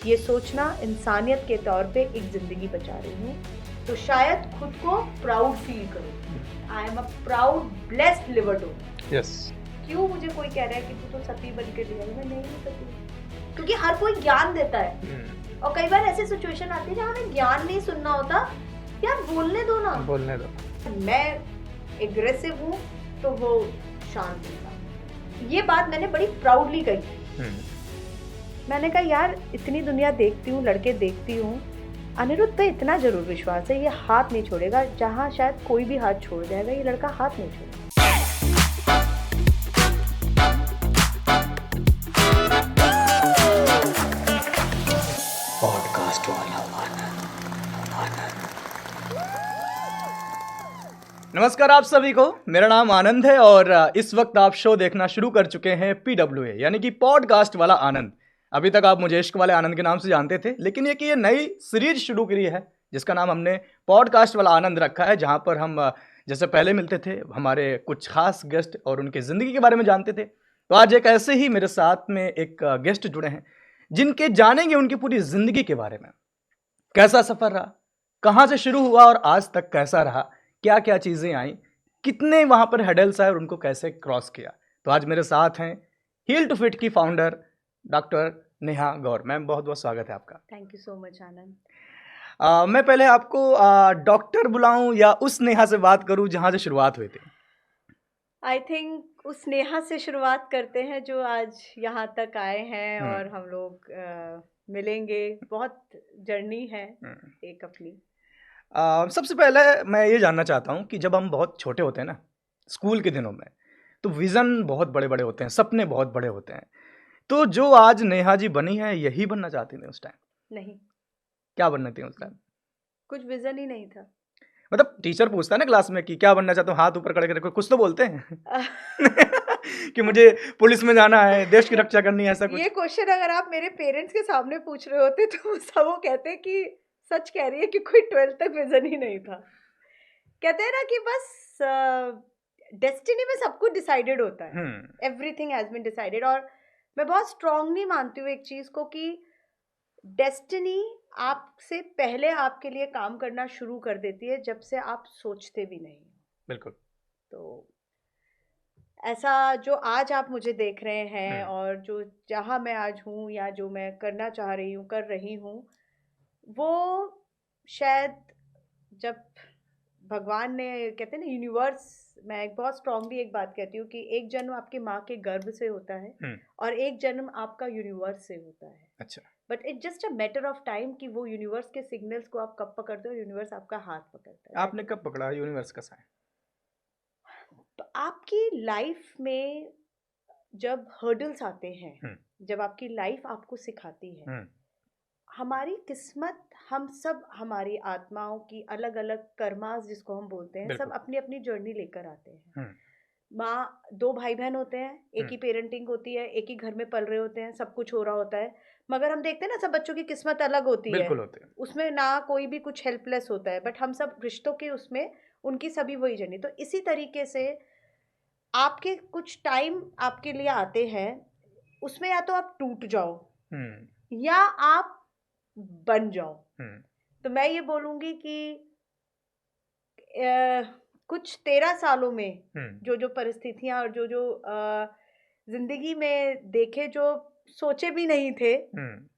ये सोचना इंसानियत के तौर पे एक जिंदगी बचा रही हूँ, तो शायद खुद को प्राउड फील करूँ। I am a proud blessed liver donor. Yes. क्यों मुझे कोई कह रहा है कि तू तो सती बन के दिया, मैं नहीं हूँ सती, क्योंकि हर कोई ज्ञान देता है और कई बार ऐसी सिचुएशन आती है जहाँ हमें ज्ञान नहीं सुनना होता, यार बोलने दो ना, बोलने दो। मैं एग्रेसिव हूँ तो वो शांत इंसान। ये बात मैंने बड़ी प्राउडली कही। मैंने कहा यार इतनी दुनिया देखती हूँ, लड़के देखती हूँ, अनिरुद्ध पे इतना जरूर विश्वास है, ये हाथ नहीं छोड़ेगा, जहाँ शायद कोई भी हाथ छोड़ जाएगा ये लड़का हाथ नहीं छोड़ेगा। पॉडकास्ट वाला आनंद। नमस्कार आप सभी को, मेरा नाम आनंद है और इस वक्त आप शो देखना शुरू कर चुके हैं PWA यानी कि पॉडकास्ट वाला आनंद। अभी तक आप मुझे इश्क वाले आनंद के नाम से जानते थे, लेकिन ये नई सीरीज शुरू करी है जिसका नाम हमने पॉडकास्ट वाला आनंद रखा है, जहां पर हम जैसे पहले मिलते थे हमारे कुछ खास गेस्ट और उनके ज़िंदगी के बारे में जानते थे। तो आज एक ऐसे ही मेरे साथ में एक गेस्ट जुड़े हैं जिनके जानेंगे उनकी पूरी ज़िंदगी के बारे में, कैसा सफ़र रहा, कहाँ से शुरू हुआ और आज तक कैसा रहा, क्या क्या चीज़ें आई, कितने वहाँ पर हेडल्स आए और उनको कैसे क्रॉस किया। तो आज मेरे साथ हैं हील टू फिट की फाउंडर डॉक्टर नेहा गौर। मैम बहुत बहुत स्वागत है आपका। थैंक यू सो मच आनंद। मैं पहले आपको डॉक्टर बुलाऊं या उस नेहा से बात करूं जहाँ से शुरुआत हुई थी? आई थिंक उस नेहा से शुरुआत करते हैं जो आज यहाँ तक आए हैं और हम लोग मिलेंगे। बहुत जर्नी है एक अपनी। सबसे पहले मैं ये जानना चाहता हूँ कि जब हम बहुत छोटे होते हैं ना, स्कूल के दिनों में, तो विज़न बहुत बड़े बड़े होते हैं, सपने बहुत बड़े होते हैं। तो जो आज नेहा जी बनी है यही बनना चाहती थी उस टाइम? नहीं, क्या बनना थी उस टाइम? कुछ विजन ही नहीं था। मतलब टीचर पूछता है ना क्लास में कि क्या बनना चाहते हो, हाथ ऊपर खड़े करके कुछ तो बोलते हैं कि मुझे पुलिस में जाना है, देश की रक्षा करनी है, ऐसा कुछ? ये क्वेश्चन अगर आप मेरे पेरेंट्स के सामने पूछ रहे होते तो सब वो कहते कि सच कह रही है कि कोई 12th तक विजन ही नहीं था। कहते हैं ना कि बस डेस्टिनी में सब कुछ डिसाइडेड होता है, एवरीथिंग हैज बीन डिसाइडेड। और मैं बहुत स्ट्रांगली मानती हूँ एक चीज को कि डेस्टिनी आपसे पहले आपके लिए काम करना शुरू कर देती है जब से आप सोचते भी नहीं। बिल्कुल। तो ऐसा जो आज आप मुझे देख रहे हैं और जो जहाँ मैं आज हूँ या जो मैं करना चाह रही हूँ, कर रही हूँ, वो शायद जब भगवान ने, कहते हैं ना यूनिवर्स, मैं एक बहुत स्ट्रांगली एक बात कहती हूँ कि एक जन्म आपकी माँ के गर्भ से होता है और एक जन्म आपका यूनिवर्स से होता है। अच्छा। But it's just a matter of time कि वो यूनिवर्स के सिग्नल्स को आप कब पकड़ते हो और यूनिवर्स आपका हाथ पकड़ता है। आपने कब पकड़ा यूनिवर्स का साइन? तो आपकी लाइफ में जब हर्डल्स आते हैं, जब आपकी लाइफ आपको सिखाती है, हमारी किस्मत, हम सब हमारी आत्माओं की अलग अलग कर्मास जिसको हम बोलते हैं, सब अपनी अपनी जर्नी लेकर आते हैं। माँ, दो भाई बहन होते हैं, एक ही पेरेंटिंग होती है, एक ही घर में पल रहे होते हैं, सब कुछ हो रहा होता है, मगर हम देखते हैं ना सब बच्चों की किस्मत अलग होती है, होते हैं। उसमें ना कोई भी कुछ हेल्पलेस होता है, बट हम सब रिश्तों के उसमें उनकी सभी वही जर्नी। तो इसी तरीके से आपके कुछ टाइम आपके लिए आते हैं, उसमें या तो आप टूट जाओ या आप बन जाओ। तो मैं ये बोलूंगी कि कुछ 13 सालों में जो जो परिस्थितियां और जो जो जिंदगी में देखे, जो सोचे भी नहीं थे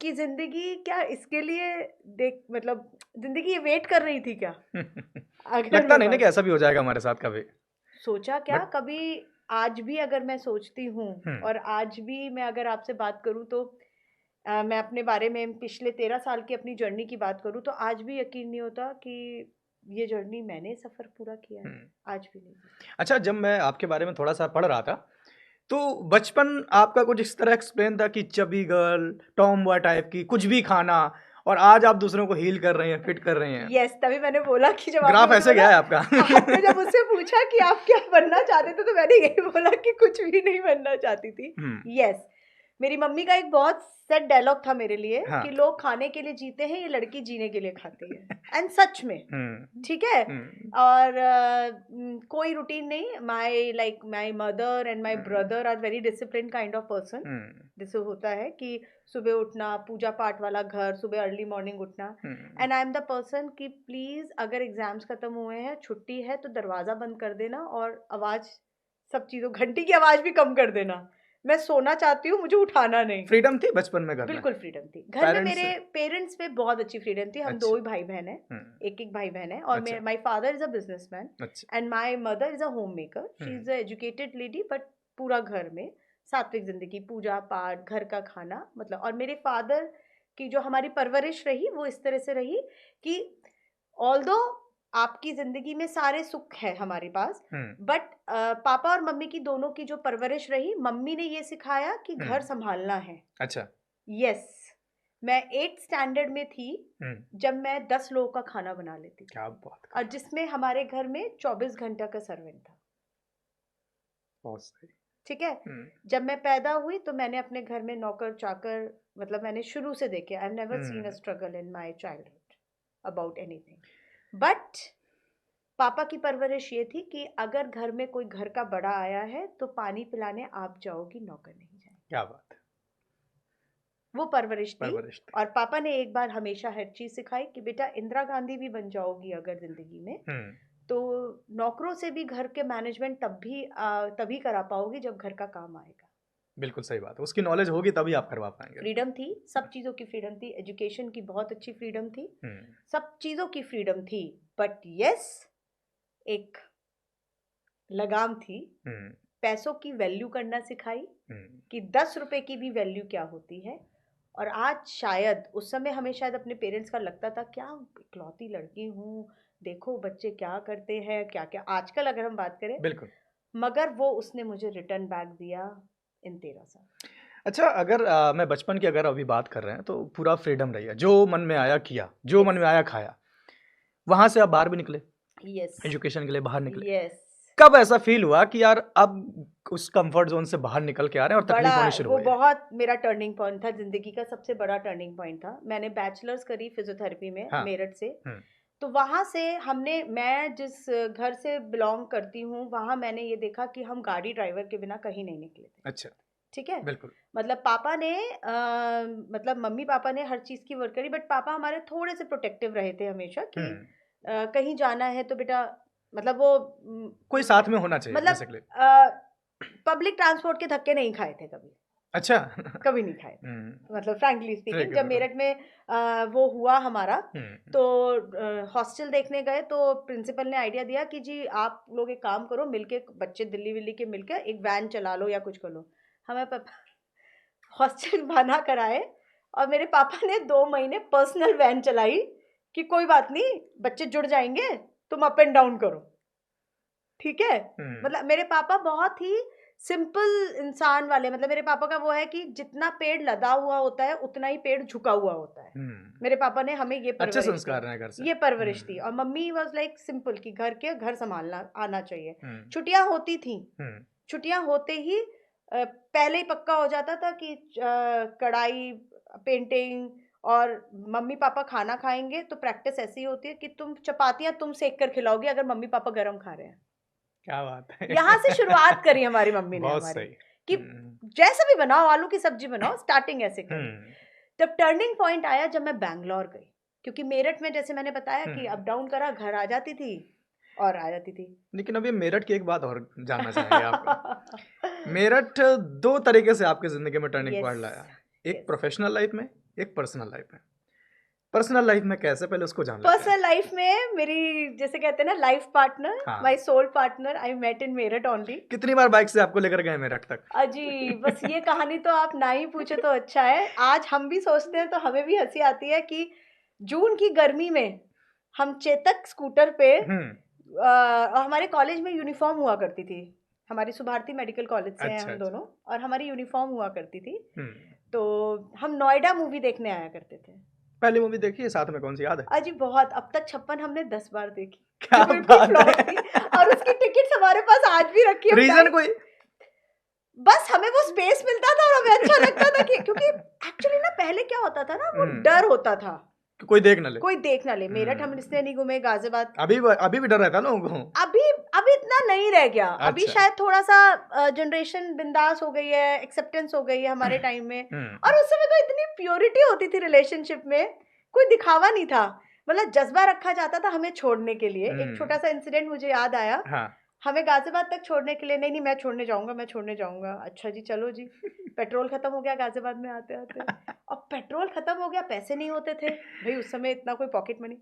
कि जिंदगी क्या इसके लिए देख, मतलब जिंदगी ये वेट कर रही थी क्या? लगता नहीं ना कि ऐसा भी हो जाएगा हमारे साथ कभी। सोचा क्या कभी? आज भी अगर मैं सोचती हूँ और आज भी मैं अगर आपसे बात करूँ तो मैं अपने बारे में पिछले 13 साल की अपनी जर्नी की बात करूँ तो आज भी यकीन नहीं होता कि ये जर्नी मैंने सफ़र पूरा किया है। आज भी नहीं। अच्छा, जब मैं आपके बारे में थोड़ा सा पढ़ रहा था तो बचपन आपका कुछ इस तरह एक्सप्लेन था कि chubby girl, Tom boy type की, कुछ भी खाना, और आज आप दूसरों को हील कर रहे हैं, फिट कर रहे हैं। यस, तभी मैंने बोला कि जब ग्राफ ऐसे गया है आपका। आपने जब मुझसे पूछा कि आप क्या बनना चाहते थे तो मैंने यही बोला कि कुछ भी नहीं बनना चाहती थी। यस, मेरी मम्मी का एक बहुत सेट डायलॉग था मेरे लिए हाँ। कि लोग खाने के लिए जीते हैं, ये लड़की जीने के लिए खाती है। एंड सच में ठीक है। और कोई रूटीन नहीं। My mother and my brother are very discipline kind of person. जैसे होता है कि सुबह उठना, पूजा पाठ वाला घर, सुबह अर्ली मॉर्निंग उठना। And I am the person कि प्लीज अगर एग्जाम्स खत्म हुए हैं, छुट्टी है, तो दरवाजा बंद कर देना और आवाज, सब चीजों, घंटी की आवाज भी कम कर देना। मैं सोना चाहती हूँ, मुझे उठाना नहीं। फ्रीडम थी बचपन में घर में? बिल्कुल फ्रीडम थी घर में। मेरे पेरेंट्स में बहुत अच्छी फ्रीडम थी। हम अच्छा। 2 ही भाई बहन हैं, एक भाई बहन है। और अच्छा। My father is a businessman and my mother is a home maker. She is a educated lady, but पूरा घर में सात्विक जिंदगी, पूजा पाठ, घर का खाना, मतलब। और मेरे फादर की जो हमारी परवरिश रही वो इस तरह से रही कि ऑल्दो आपकी जिंदगी में सारे सुख है हमारे पास, बट पापा और मम्मी की दोनों की जो परवरिश रही, मम्मी ने ये सिखाया कि घर संभालना है। अच्छा। यस। मैं 8th स्टैंडर्ड में थी जब मैं 10 लोगों का खाना बना लेती थी। क्या बात। और जिसमें हमारे घर में 24 घंटा का सर्वेंट था। बहुत सही। ठीक है। जब मैं पैदा हुई तो मैंने अपने घर में नौकर चाकर, मतलब मैंने शुरू से देखे। I have never seen a struggle in my childhood about anything. But पापा की परवरिश ये थी कि अगर घर में कोई घर का बड़ा आया है तो पानी पिलाने आप जाओगी, नौकर नहीं जाए। क्या बात है। वो परवरिश थी। और पापा ने एक बार हमेशा हर चीज सिखाई कि बेटा इंदिरा गांधी भी बन जाओगी अगर जिंदगी में, तो नौकरों से भी घर के मैनेजमेंट तभी करा पाओगी जब घर का काम आएगा। बिल्कुल सही बात है। उसकी नॉलेज होगी तभी आप करवा पाएंगे। फ्रीडम थी, सब चीजों की फ्रीडम थी। एजुकेशन की बहुत अच्छी फ्रीडम थी, सब चीजों की फ्रीडम थी। बट यस, एक लगाम थी। पैसों की वैल्यू करना सिखाई कि 10 रुपए की भी वैल्यू क्या होती है। और आज शायद, उस समय हमें शायद अपने पेरेंट्स का लगता था क्या इकलौती लड़की हूँ, देखो बच्चे क्या करते हैं, क्या क्या। आजकल अगर हम बात करें, बिल्कुल। मगर वो उसने मुझे रिटर्न बैक दिया इन 13 साल। अच्छा, अगर मैं बचपन की अगर अभी बात कर रहे हैं तो पूरा फ्रीडम रही है, जो मन में आया किया, जो मन में आया खाया। वहां से आप बाहर भी निकले, एजुकेशन के लिए बाहर निकले। कब ऐसा फील हुआ कि यार अब उस कंफर्ट जोन से बाहर निकल के आ रहे हैं और तकलीफ होनी शुरू हुई? वो बहुत मेरा टर्निंग पॉइंट था, जिंदगी का सबसे बड़ा टर्निंग पॉइंट था। मैंने बैचलर्स करी फिजियोथेरेपी में, मेरठ से। तो वहां से मैं जिस घर से बिलोंग करती हूँ, वहां मैंने ये देखा कि हम गाड़ी ड्राइवर के बिना कहीं नहीं निकले थे। अच्छा। ठीक है। बिल्कुल। मतलब पापा ने मतलब मम्मी पापा ने हर चीज की वर्क करी, बट पापा हमारे थोड़े से प्रोटेक्टिव रहे थे हमेशा कि कहीं जाना है तो बेटा, मतलब वो कोई साथ में होना चाहिए, मतलब पब्लिक ट्रांसपोर्ट के धक्के नहीं खाए थे कभी। अच्छा। कभी नहीं खाए थे। मतलब फ्रैंकली स्पीकिंग, जब मेरठ में वो हुआ हमारा, तो हॉस्टल देखने गए तो प्रिंसिपल ने आइडिया दिया कि जी आप लोग एक काम करो, मिलके बच्चे दिल्ली विल्ली के मिलके एक वैन चला लो या कुछ कर लो। हमें हॉस्टल बना कराए और मेरे पापा ने 2 महीने पर्सनल वैन चलाई कि कोई बात नहीं, बच्चे जुड़ जाएंगे, तुम अप एंड डाउन करो। ठीक है। मतलब मेरे पापा बहुत ही सिंपल इंसान वाले, मतलब मेरे पापा का वो है कि जितना पेड़ लदा हुआ होता है उतना ही पेड़ झुका हुआ होता है। मेरे पापा ने हमें ये परवरिश, अच्छे संस्कार हैं घर से, ये परवरिश थी। और मम्मी वाज लाइक सिंपल कि घर संभालना आना चाहिए। छुट्टियां होती थी, छुट्टियां होते ही पहले ही पक्का हो जाता था कि कढ़ाई, पेंटिंग, और मम्मी पापा खाना खाएंगे तो प्रैक्टिस ऐसी होती है कि तुम चपातियां तुम सेक कर खिलाओगी अगर मम्मी पापा गरम खा रहे हैं। क्या बात है। यहाँ से शुरुआत करी हमारी मम्मी ने हमारी कि जैसा भी बनाओ, आलू की सब्जी बनाओ, स्टार्टिंग ऐसे करी। तब टर्निंग पॉइंट आया जब मैं बैंगलोर गई, क्योंकि मेरठ में जैसे मैंने बताया कि अप डाउन करा, घर आ जाती थी और आ जाती थी। लेकिन अभी मेरठ की एक बात और जानना चाहेंगे आपको। मेरठ 2 तरीके से आपकी जिंदगी में टर्निंग पॉइंट लाया, एक प्रोफेशनल लाइफ में, एक पर्सनल लाइफ में। पर्सनल लाइफ में कैसे, पहले उसको जान लेते हैं। पर्सनल लाइफ में मेरी, जैसे कहते हैं ना, life partner, my soul partner, I met in Meerut only. कितनी बार बाइक से आपको लेकर गए मेरठ तक? अजी बस ये कहानी तो आप ना ही पूछे तो अच्छा है। आज हम भी सोचते हैं तो हमें भी हंसी आती है कि जून की गर्मी में हम चेतक स्कूटर पे, हमारे कॉलेज में यूनिफॉर्म हुआ करती थी, हमारी सुभारती मेडिकल कॉलेज से हैं हम दोनों, और हमारी यूनिफॉर्म हुआ करती थी। तो हम नोएडा मूवी देखने आया करते थे। पहली मूवी देखी है साथ में, कौन सी याद है? अजी बहुत, अब तक 56 हमने 10 बार देखी। क्या बात है। और उसकी टिकट हमारे पास आज भी रखी है। रीजन कोई? बस हमें वो स्पेस मिलता था और हमें अच्छा लगता था कि क्योंकि एक्चुअली ना पहले क्या होता था ना, वो डर होता था कोई देख ना ले, कोई देख ना ले। मेरठ हम इसलिए नहीं घूमे, गाजियाबाद अभी भी डर रहता है लोगों को। अभी इतना नहीं रह गया। अभी अच्छा। शायद थोड़ा सा जनरेशन बिंदास हो गई है, एक्सेप्टेंस हो गई है हमारे टाइम में। और उस समय तो इतनी प्योरिटी होती थी रिलेशनशिप में, कोई दिखावा नहीं था, मतलब जज्बा रखा जाता था हमें छोड़ने के लिए। एक छोटा सा इंसिडेंट मुझे याद आया। हमें गाजियाबाद तक छोड़ने के लिए, नहीं मैं छोड़ने जाऊंगा। अच्छा जी चलो जी। पेट्रोल खत्म हो गया गाजियाबाद में आते आते, और पेट्रोल खत्म हो गया, पैसे नहीं होते थे भाई उस समय, इतना कोई पॉकेट मनी।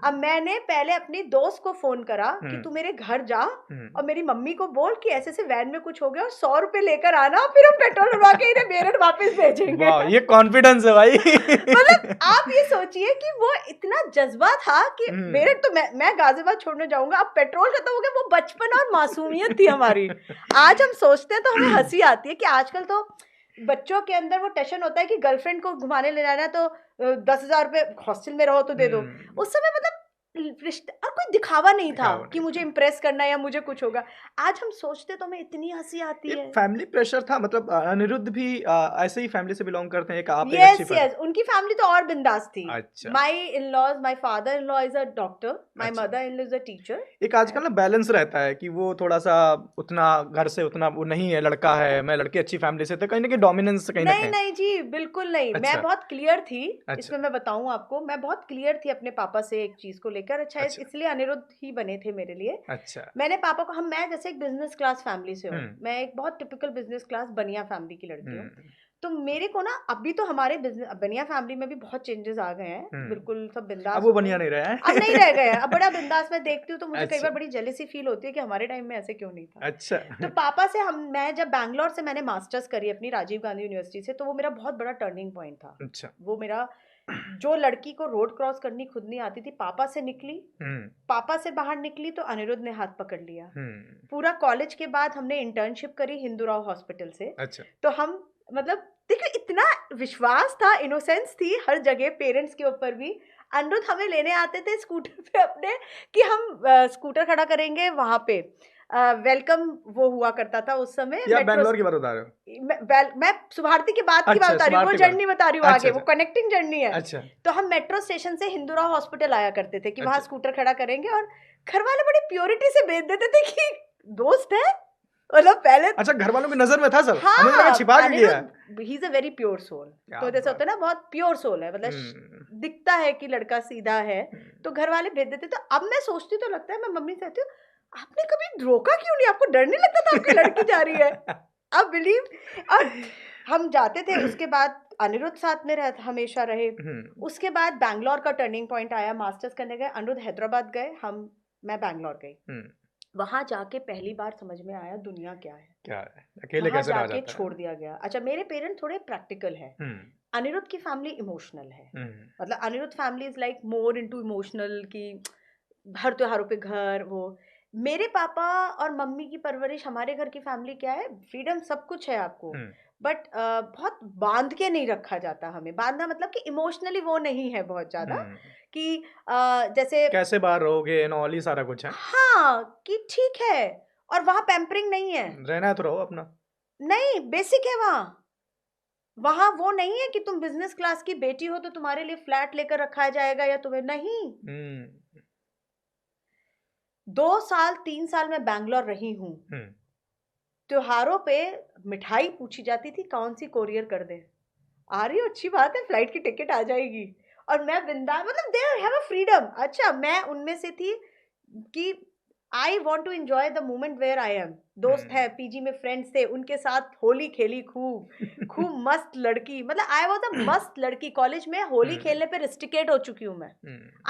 अब मैंने पहले अपनी दोस्त को फोन करा कि तू मेरे घर जा और मेरी मम्मी को बोल कि ऐसे वैन में कुछ हो गया और 100 रुपए लेकर आना, फिर हम पेट्रोल भरवा के इन्हें मेरठ वापस भेजेंगे। ये कॉन्फिडेंस है भाई। मतलब आप ये सोचिए कि वो इतना जज्बा था कि मेरठ तो मैं गाजियाबाद छोड़ने जाऊंगा। अब पेट्रोल खत्म हो गया, वो बचपन और मासूमियत थी हमारी। आज हम सोचते हैं तो हमें हंसी आती है कि आजकल तो बच्चों के अंदर वो टेंशन होता है कि गर्लफ्रेंड को घुमाने ले जाना है तो 10,000 रुपए हॉस्टल में रहो तो दे दो। उस समय मतलब रिश्ता और कोई दिखावा नहीं था कि मुझे इम्प्रेस करना है या मुझे कुछ होगा। आज हम सोचते तो हमें इतनी हंसी आती है। फैमिली प्रेशर था, मतलब अनिरुद्ध भी ऐसे ही फैमिली से बिलोंग करते हैं? आप यस उनकी फैमिली तो और बिंदास थी। अच्छा। My in-laws, my father in law is a doctor, my mother in law is a teacher. एक आजकल ना बैलेंस रहता है कि वो थोड़ा सा उतना घर से उतना वो नहीं है, लड़का है, मैं लड़की अच्छी फैमिली से, तो कहीं ना कहीं डोमिनेंस कहीं ना कहीं। नहीं जी बिल्कुल नहीं। अच्छा। मैं बहुत क्लियर थी। अच्छा। इसमें मैं बताऊं आपको, मैं बहुत क्लियर थी अपने पापा से एक चीज को लेकर। अच्छा, इसलिए अनिरुद्ध ही बने थे मेरे लिए। अच्छा। मैंने पापा को, मैं जैसे एक बिजनेस क्लास फैमिली से हूँ, मैं एक बहुत टिपिकल बिजनेस क्लास बनिया फैमिली की लड़की हूँ। तो मेरे को ना अभी तो हमारे बनिया फैमिली में भी बहुत चेंजेस आ गए हैं, बिल्कुल सब बिंदास। अब वो बनिया नहीं रहा है। अब नहीं रह गए, अब बड़ा बिंदास मैं देखती हूँ तो मुझे कई बार बड़ी जेलसी फील होती है कि हमारे टाइम में ऐसे क्यों नहीं था। अच्छा। तो पापा से मैं जब बैंगलोर से मैंने मास्टर्स करी अपनी राजीव गांधी यूनिवर्सिटी से, तो वो मेरा बहुत बड़ा टर्निंग पॉइंट था। अच्छा। वो मेरा, जो लड़की को रोड क्रॉस करनी खुद नहीं आती थी, पापा से निकली। पापा से बाहर निकली तो अनिरुद्ध ने हाथ पकड़ लिया। पूरा कॉलेज के बाद हमने इंटर्नशिप करी हिंदूराव हॉस्पिटल से। अच्छा। तो हम मतलब देखिए इतना विश्वास था, इनोसेंस थी हर जगह, पेरेंट्स के ऊपर भी। अनिरुद्ध हमें लेने आते थे स्कूटर पे अपने, कि हम स्कूटर खड़ा करेंगे वहां पे। वेलकम वो हुआ करता था उस समय। या बैंगलोर की बात बता रहे हो? मैं सुभारती की बात की बात बता रही हूँ, वो जर्नी बता रही हूँ आगे। वो कनेक्टिंग जर्नी है। अच्छा। तो हम मेट्रो स्टेशन से हिंदूराव हॉस्पिटल आया करते थे कि वहां स्कूटर खड़ा करेंगे, और घर वाले बड़ी प्योरिटी से भेज देते थे कि दोस्त है, मतलब पहले। अच्छा, घर वालों की नजर में था सब? हाँ, हमें लगा छिपा के किया है। He is a very pure soul. तो जैसे होता है ना, बहुत प्योर सोल है, मतलब दिखता है कि लड़का सीधा है, तो घर वाले भेज देते। तो अब मैं सोचती तो लगता है, मैं मम्मी से कहती हूँ आपने कभी रोका क्यों नहीं, आपको डर नहीं लगता था आपकी लड़की जा रही है? अब बिलीव। और हम जाते थे। उसके बाद अनिरुद्ध साथ में हमेशा रहे। उसके बाद बैंगलोर का टर्निंग पॉइंट आया, मास्टर्स करने गए, अनिरुद्ध हैदराबाद गए, मैं बैंगलोर गई। वहां जाके पहली बार समझ में आया दुनिया क्या है, अकेले कैसे रह जाता है। छोड़ दिया गया। अच्छा, मेरे पेरेंट्स थोड़े प्रैक्टिकल है, अनिरुद्ध की फैमिली इमोशनल है। मतलब Aniruddh family is like more into emotional, की हर त्योहारों पे घर। वो मेरे पापा और मम्मी की परवरिश, हमारे घर की फैमिली क्या है, फ्रीडम सब कुछ है आपको, बट बहुत बांध के नहीं रखा जाता हमें। बांधना मतलब कि इमोशनली वो नहीं है बहुत ज्यादा, कि जैसे कैसे बाहर रहोगे, नॉली सारा कुछ है। हाँ, कि ठीक है, और वहां पैम्परिंग नहीं है, रहना है तो रहो अपना, नहीं बेसिक है वहां वो नहीं है कि तुम बिजनेस क्लास की बेटी हो तो तुम्हारे लिए फ्लैट लेकर रखा जाएगा या तुम्हें नहीं। 2 साल 3 साल मैं बैंगलोर रही हूँ। त्योहारों पे मिठाई पूछी जाती थी, कौन सी कोरियर कर दे, आ रही हो अच्छी बात है, फ्लाइट की टिकट आ जाएगी, और मैं बिंदास, मतलब दे हैव अ फ्रीडम। अच्छा, मैं उनमें से थी कि I want to enjoy the moment where I am. दोस्त है, पीजी में फ्रेंड्स थे, उनके साथ होली खेली खूब मस्त लड़की, मतलब आई वॉज अ मस्त लड़की। कॉलेज में होली खेलने पे रिस्ट्रिकेट हो चुकी हूँ मैं।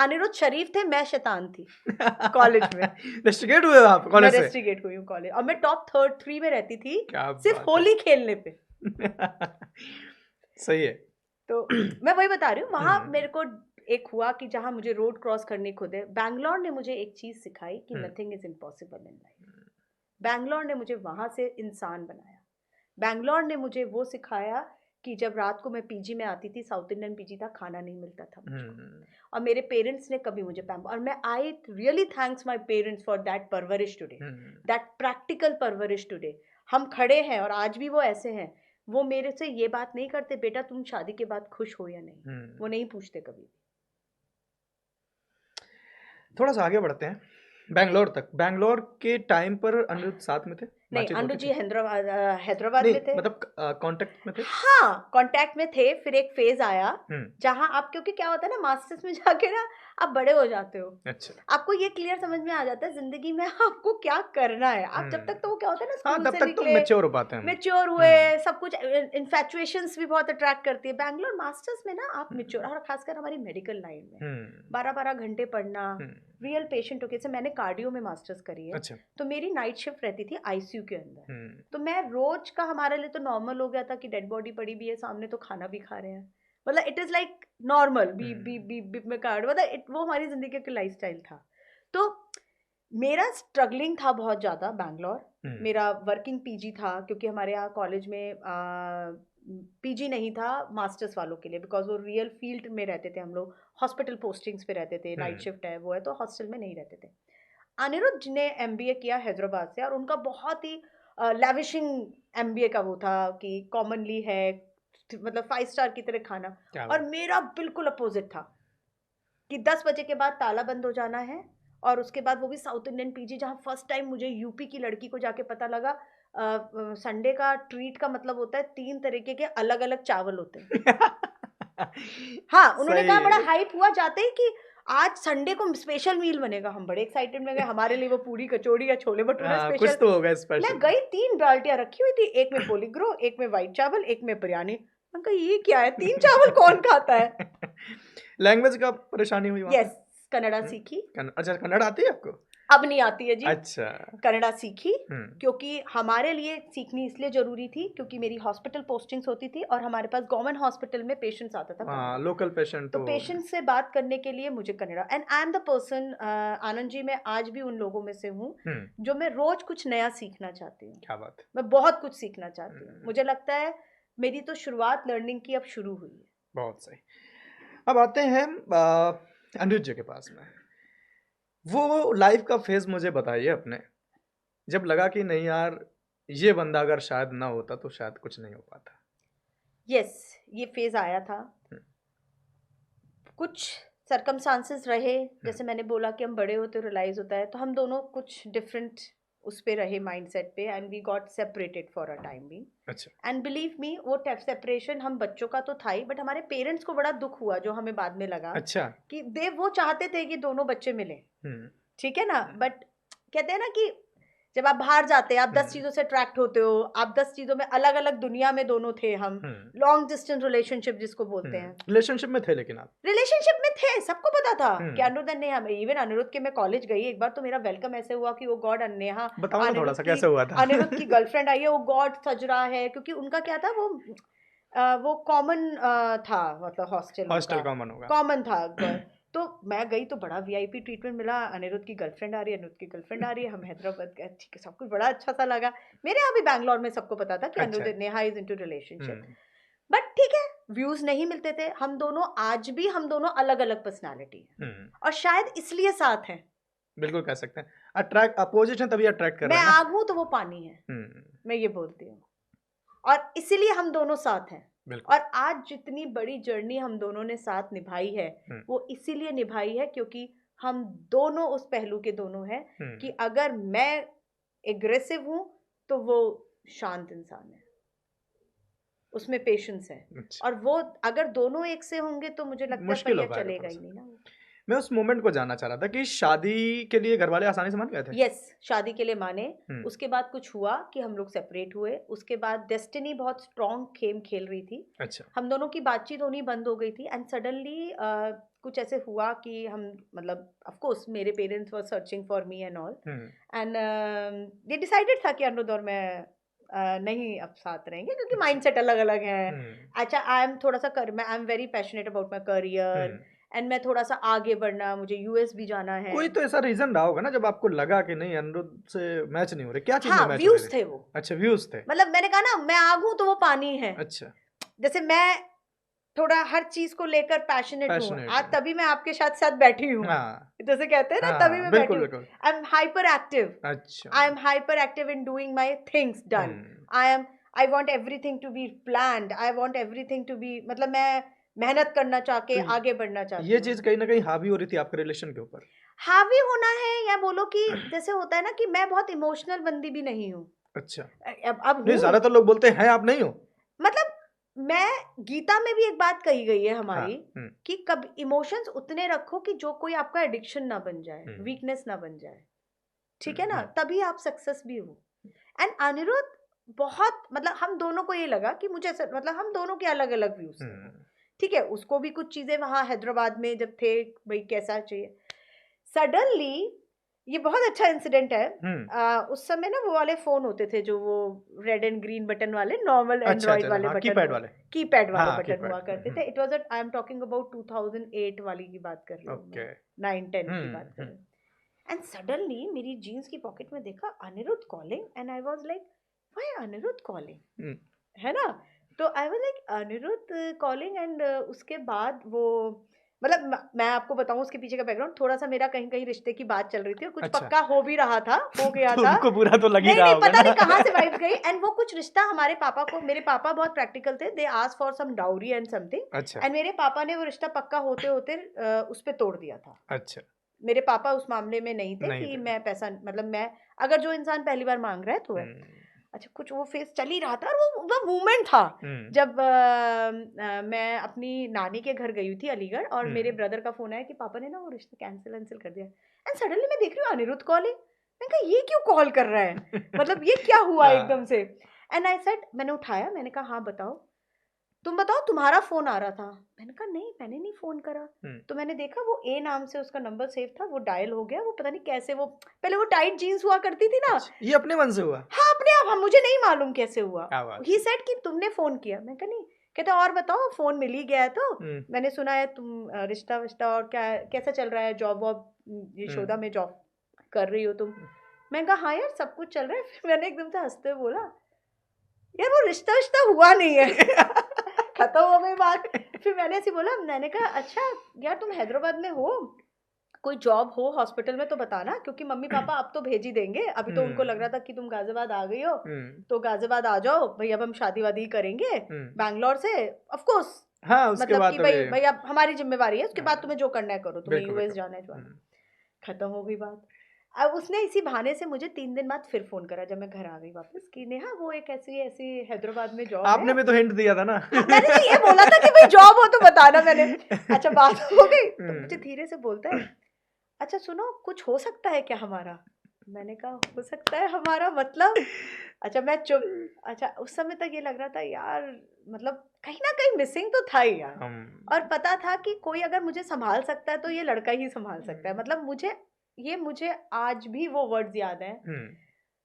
अनिरुद्ध शरीफ थे, मैं शैतान थी कॉलेज में। रिस्ट्रिकेट हुए आप कॉलेज से? मैं रिस्ट्रिकेट हुई हूँ कॉलेज, और मैं टॉप 3 में रहती थी सिर्फ होली खेलने पे। सही है। तो मैं वही बता रही हूँ, वहां मेरे को एक हुआ कि जहां मुझे रोड क्रॉस करनी खुद है। बैंगलोर ने मुझे एक चीज सिखाई कि nothing is impossible in life. Bangalore ने मुझे वहां से इंसान बनाया। बैंगलोर ने मुझे वो सिखाया कि जब रात को मैं पीजी में आती थी, साउथ इंडियन पीजी था, खाना नहीं मिलता था मुझको, और मेरे पेरेंट्स ने कभी मुझे और मैं I really thanks my parents for that परवरिश टुडे, दैट प्रैक्टिकल परवरिश टुडे। हम खड़े हैं और आज भी वो ऐसे हैं, वो मेरे से ये बात नहीं करते बेटा तुम शादी के बाद खुश हो या नहीं, वो नहीं पूछते कभी भी। थोड़ा सा आगे बढ़ते हैं बैंगलोर तक। बैंगलोर के टाइम पर अनिरुद्ध साथ में थे? नहीं, अनिरुद्ध जी हैदराबाद में थे। मतलब कांटेक्ट में थे? हाँ, कांटेक्ट में थे। फिर एक फेज आया जहां आप, क्योंकि क्या होता है ना मास्टर्स में जाके ना आप बड़े हो जाते हो। अच्छा। आपको ये क्लियर समझ में आ जाता है जिंदगी में आपको क्या करना है। आप जब तक तो वो क्या होता है ना स्कूल तब तक तो मैच्योर हो पाते हैं, मैच्योर हुए सब कुछ, इन्फैचुएशंस भी बहुत अट्रैक्ट करती है। बैंगलोर मास्टर्स में ना आप मैच्योर, और खासकर हमारी मेडिकल लाइन में 12-12 घंटे पढ़ना, रियल पेशेंट होके। जैसे मैंने कार्डियो में मास्टर्स करी है। अच्छा। तो मेरी नाइट शिफ्ट रहती थी आईसीयू के अंदर। तो मैं रोज का, हमारे लिए तो नॉर्मल हो गया था कि डेड बॉडी पड़ी भी है सामने तो खाना भी खा रहे हैं, मतलब इट इज लाइक नॉर्मल, बी में कार्ड, मतलब वो हमारी जिंदगी का लाइफस्टाइल था। तो मेरा स्ट्रगलिंग था बहुत ज़्यादा बैंगलोर। मेरा वर्किंग पीजी था, क्योंकि हमारे यहाँ कॉलेज में पीजी नहीं था मास्टर्स वालों के लिए, बिकॉज वो रियल फील्ड में रहते थे, हम लोग हॉस्पिटल पोस्टिंग्स पे रहते थे, नाइट शिफ्ट है वो है, तो हॉस्टल में नहीं रहते थे। अनिरुद्ध ने एमबीए किया हैदराबाद से, और उनका बहुत ही लैविशिंग एमबीए का वो था कि कॉमनली है, मतलब 5 स्टार की तरह खाना। और मेरा बिल्कुल अपोजिट था कि 10 बजे के बाद ताला बंद हो जाना है, और उसके बाद वो भी साउथ इंडियन पीजी, जहाँ फर्स्ट टाइम मुझे यूपी की लड़की को जाके पता लगा संडे का ट्रीट का मतलब होता है 3 तरीके के अलग अलग चावल होते हैं। हाँ, उन्होंने कहा, बड़ा हाइप हुआ जाते ही कि आज संडे को स्पेशल मील बनेगा। हम बड़े एक्साइटेड में गए, हमारे लिए वो पूरी कचौड़ी या छोले भटूरे स्पेशल कुछ तो होगा स्पेशल। मैं गई, 3 बाल्टियां रखी हुई थी, एक में पोलिग्रो, एक में व्हाइट चावल, एक में बिरयानी। मैं कहा ये क्या है, 3 चावल कौन खाता है। लैंग्वेज का परेशानी हुई वहाँ? यस, कन्नड़ा सीखी। अच्छा, कन्नड़ा आती है आपको? अब नहीं आती है जी। अच्छा। कन्नड़ा सीखी, क्योंकि हमारे लिए सीखनी इसलिए जरूरी थी क्योंकि मेरी हॉस्पिटल पोस्टिंग्स होती थी, और हमारे पास गवर्नमेंट हॉस्पिटल में पेशेंट्स आता था, लोकल पेशेंट। तो पेशेंट से बात करने के लिए मुझे Kannada, and I am the person, Anand ji, मैं आज भी उन लोगों में से हूँ जो मैं रोज कुछ नया सीखना चाहती हूँ। क्या बात। मैं बहुत कुछ सीखना चाहती हूँ। मुझे लगता है मेरी तो शुरुआत लर्निंग की अब शुरू हुई है। बहुत सही। अब आते हैं अनिरुद्ध जी के पास में। वो लाइफ का फेज मुझे बताइए अपने, जब लगा कि नहीं यार ये बंदा अगर शायद ना होता तो शायद कुछ नहीं हो पाता। यस, ये फेज आया था। कुछ सर्कमस्टांसेस रहे, जैसे मैंने बोला कि हम बड़े होते रियलाइज होता है, तो हम दोनों कुछ डिफरेंट उस पे रहे माइंडसेट पे, and we got separated for a time being. अच्छा। एंड बिलीव मी, वो सेपरेशन हम बच्चों का तो था ही, बट हमारे पेरेंट्स को बड़ा दुख हुआ, जो हमें बाद में लगा। अच्छा। कि वो चाहते थे कि दोनों बच्चे मिले, ठीक है ना, बट कहते हैं ना कि जब आप बाहर जाते हैं आप 10 चीजों से अट्रैक्ट होते हो, आप 10 चीजों में अलग अलग दुनिया में दोनों थे हम। लॉन्ग डिस्टेंस रिलेशनशिप जिसको बोलते हैं। रिलेशनशिप में थे, लेकिन आप रिलेशनशिप में थे, सबको पता था कि अनिरुद्ध ने हमें, इवन अनिरुद्ध के मैं कॉलेज गई एक बार, तो मेरा वेलकम ऐसे हुआ कि वो गॉड, नेहा बताओ थोड़ा सा कैसे हुआ था। अनिरुद्ध की गर्लफ्रेंड आई है, वो गॉड सज रहा है, क्योंकि उनका क्या था, वो कॉमन था, मतलब हॉस्टल कॉमन होगा, कॉमन था। तो मैं गई तो बड़ा वीआईपी ट्रीटमेंट मिला, अनिरुद्ध की गर्लफ्रेंड आ रही है, अनिरुद्ध की गर्लफ्रेंड आ रही है, हम हैदराबाद गए, ठीक है, सब कुछ बड़ा अच्छा सा लगा। मेरे यहाँ भी बैंगलोर में सबको पता था कि Aniruddh, Neha is into relationship, but ठीक है, व्यूज नहीं मिलते थे। हम दोनों आज भी, हम दोनों अलग अलग पर्सनालिटी है, और शायद इसलिए साथ हैं। बिल्कुल कह सकते हैं, अट्रैक्ट अपोजिट है तभी अट्रैक्ट कर रहे हैं। मैं आग हूं तो वो पानी है, मैं ये बोलती हूँ, और इसीलिए हम दोनों साथ हैं। और आज जितनी बड़ी जर्नी हम दोनों ने साथ निभाई है, वो इसीलिए निभाई है क्योंकि हम दोनों उस पहलू के दोनों हैं कि अगर मैं एग्रेसिव हूं तो वो शांत इंसान है, उसमें पेशेंस है। अच्छा। और वो अगर दोनों एक से होंगे तो मुझे लगता है पहिया चलेगा ही नहीं ना। मैं उस मोमेंट को जानना चाह रहा था कि शादी के लिए घर वाले आसानी से मान गए थे? यस, शादी के लिए माने। उसके बाद कुछ हुआ कि हम लोग सेपरेट हुए, उसके बाद डेस्टिनी बहुत स्ट्रॉन्ग गेम खेल रही थी। अच्छा। हम दोनों की बातचीत होनी बंद हो गई थी, एंड सडनली कुछ ऐसे हुआ कि हम, मतलब ऑफ कोर्स मेरे parents were searching for me and all, and they decided था कि अनिरुद्ध और मैं नहीं अब साथ रहेंगे, क्योंकि माइंडसेट अलग अलग है। अच्छा, आई एम थोड़ा सा I am very passionate about my career, and मैं थोड़ा सा आगे बढ़ना, मुझे यूएस भी जाना है। कोई तो ऐसा रीजन रहा होगा ना जब आपको लगा कि नहीं अनिरुद्ध से मैच नहीं हो रहे, क्या चीज में मैच व्यूज थे वो। अच्छा, व्यूज थे, मतलब मैंने कहा ना, मैं आग हूं तो वो पानी है। अच्छा। जैसे मैं थोड़ा हर चीज को लेकर पैशनेट हूँ। Passionate आज हूँ। तभी मैं आपके साथ बैठी हूँ, हाँ जैसे कहते हैं ना, हाँ, तभी मैं बैठी बिल्कुल हूँ। बिल्कुल। आई एम हाइपर एक्टिव, अच्छा। I am hyper active in doing my things done. I want everything to be planned, I want everything to be, मतलब मैं मेहनत करना चाह के तो आगे बढ़ना चाहती ये हूँ। चीज कहीं ना कहीं हावी हो रही थी आपके रिलेशन के ऊपर? हावी होना है, या बोलो कि जैसे होता है ना कि मैं बहुत इमोशनल बंदी भी नहीं हूँ। अच्छा। अब नहीं, हूँ, ज्यादातर लोग बोलते हैं आप नहीं हो। मतलब मैं, गीता में भी एक बात कही गई है हाँ। हमारी कि कब इमोशंस उतने रखो कि जो कोई आपका एडिक्शन ना बन जाए, वीकनेस ना बन जाए, ठीक है ना, तभी आप सक्सेस भी हो। एंड अनिरुद्ध बहुत, मतलब हम दोनों को ये लगा कि मुझे मतलब हम दोनों के अलग अलग व्यूज थे, ठीक है। उसको भी कुछ चीजें वहां हैदराबाद में जब थे, भाई कैसा चाहिए, सडनली ये बहुत अच्छा इंसिडेंट है। उस समय ना वो वाले फोन होते थे जो वो रेड एंड ग्रीन बटन वाले, नॉर्मल एंड्रॉइड वाले बटन, कीपैड वाले, कीपैड वाले हाँ, बटन हुआ करते थे। It was I am talking about 2008 वाली की बात कर रही हूँ मैं, 9-10 की बात कर रही हूँ। एंड सडनली मेरी जीन्स की पॉकेट में देखा Aniruddh calling, and I was like why Aniruddh calling, है ना। तो I was like Aniruddh calling, and उसके बाद वो, मतलब मैं आपको बताऊं उसके पीछे का बैकग्राउंड, थोड़ा सा मेरा कहीं कहीं रिश्ते की बात चल रही थी और कुछ अच्छा। पक्का हो भी रहा था, हो गया तो था। उनको बुरा तो लग ही नहीं रहा नहीं, होगा पता ना? नहीं कहाँ से वाइब गई, एंड वो कुछ रिश्ता हमारे पापा को, मेरे पापा बहुत प्रैक्टिकल थे, they asked for some dowry and something, अच्छा एंड मेरे पापा ने वो रिश्ता पक्का होते होते उस पे तोड़ दिया था। अच्छा। मेरे पापा उस मामले में नहीं थे नहीं कि थे। मैं पैसा, मतलब मैं, अगर जो इंसान पहली बार मांग रहा है तो है। अच्छा, कुछ वो फेस चल ही रहा था, और वो मूवमेंट था जब मैं अपनी नानी के घर गई थी अलीगढ़, और मेरे ब्रदर का फोन आया कि पापा ने ना वो रिश्ता कैंसिल कर दिया। एंड सडनली मैं देख रही हूँ अनिरुद्ध कॉलिंग, मैंने कहा ये क्यों कॉल कर रहा है, मतलब ये क्या हुआ एकदम से। एंड आई सेड, मैंने उठाया, मैंने कहा हाँ बताओ, तुम बताओ तुम्हारा फोन आ रहा था। मैंने कहा नहीं, मैंने नहीं फोन करा। तो मैंने देखा वो ए नाम से उसका नंबर सेव था, वो डायल हो गया, वो पता नहीं कैसे, वो पहले वो टाइट जीन्स हुआ करती थी ना। ये अपने मन से हुआ? हाँ अपने आप, हम, मुझे नहीं मालूम कैसे हुआ। क्या बात ही सेड कि तुमने फोन किया। मैं कहा नहीं। कहते और बताओ, फोन मिल ही गया है तो मैंने सुना है तुम रिश्ता विश्ता और क्या कैसा चल रहा है, जॉब वॉब यशोदा में जॉब कर रही हो तुम। मैंने कहा हाँ यार सब कुछ चल रहा है। फिर मैंने एकदम से हंसते हुए बोला यार वो रिश्ता विश्ता हुआ नहीं है। खत्म हो गई बात। फिर मैंने ऐसे बोला, मैंने कहा अच्छा यार तुम हैदराबाद में हो, कोई जॉब हो हॉस्पिटल में तो बताना, क्योंकि मम्मी पापा अब तो भेज ही देंगे, अभी तो उनको लग रहा था कि तुम गाजियाबाद आ गई हो, तो गाजियाबाद आ जाओ भाई, अब हम शादी वादी करेंगे बैंगलोर से, ऑफ कोर्स। हाँ, उसके मतलब बाद कि तो भाई ये भाई अब हमारी जिम्मेवारी है, उसके बाद तुम्हें जो करना है करो, तुम्हें बिल्कुल यूएस बिल्कुल। जाना है जो आना है। खत्म हो गई बात। अब उसने इसी बहाने से मुझे 3 दिन बाद फिर फोन करा जब मैं घर आ गई वापस कि नेहा वो एक ऐसी ऐसी हैदराबाद में जॉब है। आपने भी तो हिंट दिया था ना। मैंने तो ये बोला था कि भाई जॉब हो तो बताना। मैंने अच्छा बात हो गई तो मुझे धीरे से बोलता है अच्छा सुनो कुछ हो सकता है क्या हमारा। मैंने कहा हो सकता है हमारा मतलब। अच्छा मैं चुप। अच्छा उस समय तक ये लग रहा था यार मतलब कहीं ना कहीं मिसिंग तो था ही यार। और पता था कि कोई अगर मुझे संभाल सकता है तो ये लड़का ही संभाल सकता है। मतलब मुझे आज भी वो वर्ड्स याद हैं।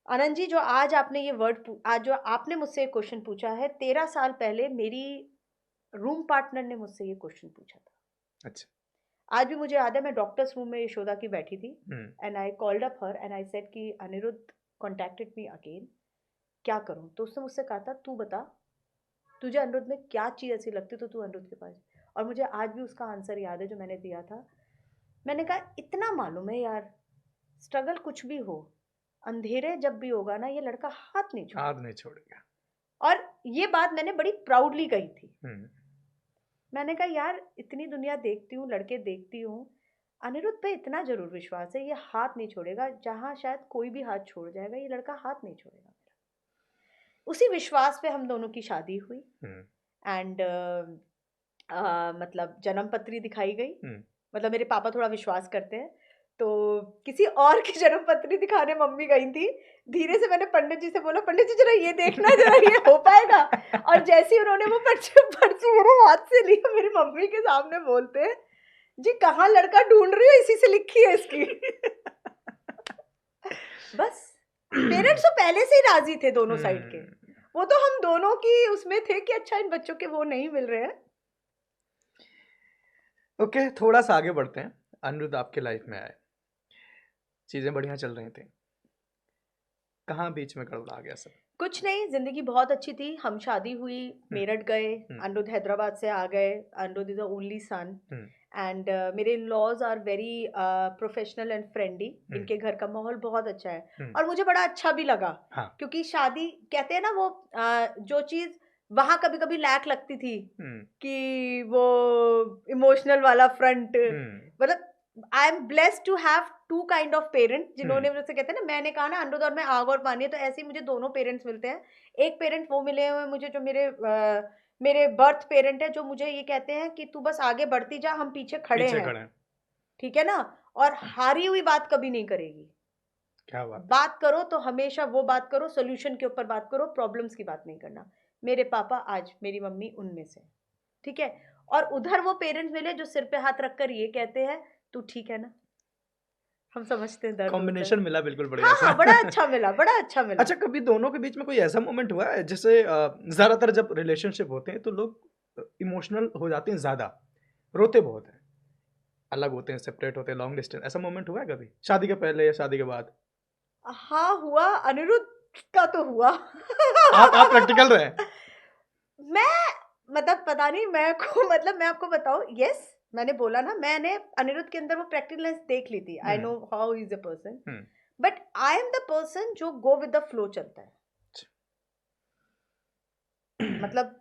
आनंद जी जो आज आपने ये वर्ड आज जो आपने मुझसे क्वेश्चन पूछा है 13 साल पहले मेरी रूम पार्टनर ने मुझसे ये क्वेश्चन पूछा था। अच्छा। आज भी मुझे याद है मैं डॉक्टर्स रूम में यशोदा की बैठी थी and I called up her and I said कि अनिरुद्ध कॉन्टैक्टेड मी अगेन क्या करूं। तो उसने मुझसे कहा था तू बता तुझे अनिरुद्ध में क्या चीज़ ऐसी लगती तो तू अनिरुद्ध के पास। और मुझे आज भी उसका आंसर याद है जो मैंने दिया था। मैंने कहा इतना मालूम है यार स्ट्रगल कुछ भी हो अंधेरे जब भी होगा ना ये लड़का हाथ नहीं छोड़ेगा। और ये बात मैंने बड़ी प्राउडली कही थी। मैंने कहा यार इतनी दुनिया देखती हूँ लड़के देखती हूँ अनिरुद्ध पे इतना जरूर विश्वास है ये हाथ नहीं छोड़ेगा। जहाँ शायद कोई भी हाथ छोड़ जाएगा ये लड़का हाथ नहीं छोड़ेगा। उसी विश्वास पे हम दोनों की शादी हुई एंड मतलब जन्म पत्री दिखाई गई। मतलब मेरे पापा थोड़ा विश्वास करते हैं तो किसी और की जन्म पत्री दिखाने मम्मी गई थी। धीरे से मैंने पंडित जी से बोला पंडित जी जरा ये देखना जरा ये हो पाएगा। और जैसे ही उन्होंने वो पर्ची मेरे हाथ से लिया मेरी मम्मी के सामने बोलते हैं जी कहाँ लड़का ढूंढ रही हो इसी से लिखी है इसकी। बस पेरेंट्स तो पहले से ही राजी थे दोनों साइड के। वो तो हम दोनों की उसमें थे कि अच्छा इन बच्चों के वो नहीं मिल रहे हैं। ओके थोड़ा सा आगे बढ़ते हैं। अनिरुद्ध आपके लाइफ में आए चीजें बढ़िया चल रही थी कहाँ बीच में गड़बड़ा गया सब? कुछ नहीं, जिंदगी बहुत अच्छी थी। हम शादी हुई, मेरठ गए, अनिरुद्ध हैदराबाद से आ गए। Aniruddh is the only son and मेरे laws are very professional and friendly. इनके घर का माहौल बहुत अच्छा है और मुझे बड़ा अच्छा भी लगा। हाँ. क्योंकि शादी कहते हैं ना, वो जो चीज वहां कभी कभी लैक लगती थी कि वो इमोशनल वाला फ्रंट, मतलब I am blessed to have two kind of parent, जिन्होंने मुझसे कहते हैं ना, मैंने कहा ना अनिरुद्ध और मैं आग और पानी है, तो ऐसे ही मुझे दोनों पेरेंट्स मिलते हैं। एक पेरेंट वो मिले हुए मुझे जो मेरे बर्थ पेरेंट है, जो मुझे ये कहते हैं कि तू बस आगे बढ़ती जा, हम पीछे खड़े हैं, ठीक है ना, और हारी हुई बात कभी नहीं करेगी। क्या बात करो तो हमेशा वो बात करो, सोल्यूशन के ऊपर बात करो, प्रॉब्लम्स की बात नहीं करना। मेरे पापा आज, मेरी मम्मी उनमें से, ठीक है। और उधर वो पेरेंट्स मिले जो सिर पे हाथ रखकर ये कहते हैं तू ठीक है ना। हम समझते हैं दर्द, कॉम्बिनेशन मिला बिल्कुल बढ़िया। हाँ, बड़ा अच्छा मिला, बड़ा अच्छा मिला। अच्छा, कभी दोनों के बीच में कोई ऐसा मोमेंट हुआ है जैसे ज्यादातर जब रिलेशनशिप होते हैं तो लोग इमोशनल हो जाते हैं, ज्यादा रोते बहुत हैं, अलग होते हैं, सेपरेट होते हैं, लॉन्ग डिस्टेंस, ऐसा मोमेंट हुआ है कभी शादी के पहले या शादी के बाद? हाँ हुआ, अनिरुद्ध का तो हुआ। आप प्रैक्टिकल रहे? मैं मतलब पता नहीं, मैं आपको बताऊं, यस मैंने बोला ना, मैंने अनिरुद्ध के अंदर वो प्रैक्टिकलनेस देख ली थी। I know how he is a person, but I am the person जो गो विद द फ्लो चलता है। मतलब